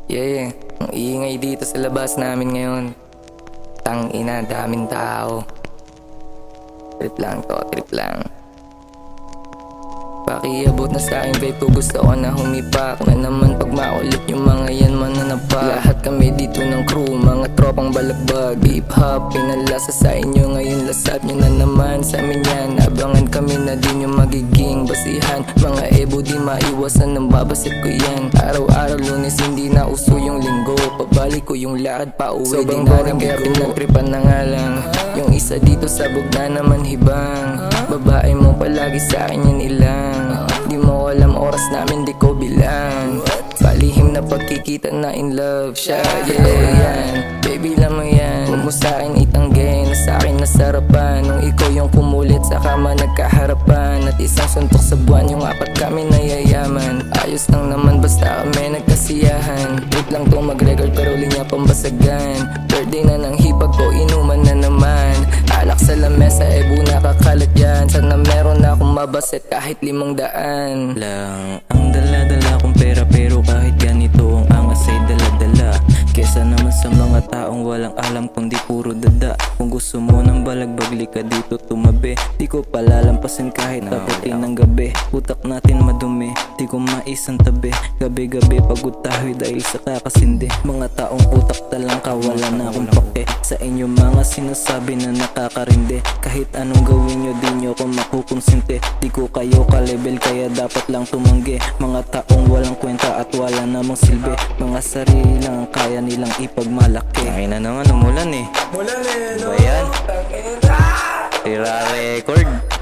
Yeah, ang ingay dito sa labas namin ngayon. Tangina, daming tao. Trip lang to, trip lang. Pakiabot na sa akin vape ko, gusto ko na humipak na naman pag makulit yung mga yan mananapa. Lahat kami dito ng crew, mga tropang balagbag. Hip hop, pinalasa sa inyo ngayon, lasap nyo na naman sa amin yan. Abangan kami na din yung magiging basihan. Mga ebo di maiwasan ng babasit ko yan. Araw-araw Lunes hindi na uso yung linggo, pabalik ko yung lakad pa uwi di na rin kaya pinagtripan na nga lang. Yung isa dito sabog na naman hibang. Babae mo palagi sa akin yan ilang. Di mo alam oras namin di ko bilang. Palihim na pagkikita na in love siya. Yeah, yan, baby lang mo yan. Huwag mo sa akin itanggi na sa akin nasarapan. Nung ikaw yung kumulit sa kama nagkaharapan. At isang suntok sa buwan yung apat kami nayayaman. Ayos lang naman basta kami nagkasiyahan. Wait lang to mag-record pero linya pambasagan. Birthday na ng hipag ko inuman na naman. Alak sa lamesa ebo nakakalat yan. Sana meron na akong mabaset kahit 500 lang ang dala-dala kong pera, pero kahit ganito ang angas ay dala-dala. Kesa naman sa mga taong walang alam kundi puro dada. Kung gusto mo ng balagbagli ka dito tumabi. Di ko palalampasin kahit taputin ng gabi. Utak natin madumi, di ko maisang tabi. Gabi-gabi pagod tayo dahil sa kakasindi. Mga taong utak talang wala na akong pake sa inyong mga sinasabi na nakakarindi. Kahit anong gawin nyo di nyo ko makukonsinte. Di ko kayo ka-level kaya dapat lang tumanggi. Mga taong walang kwenta at wala namang silbi. Mga sarili lang ang kaya nilang ipagmalaki. Ay na naman umulan eh. Mulan eh, Ba yan? Tira record.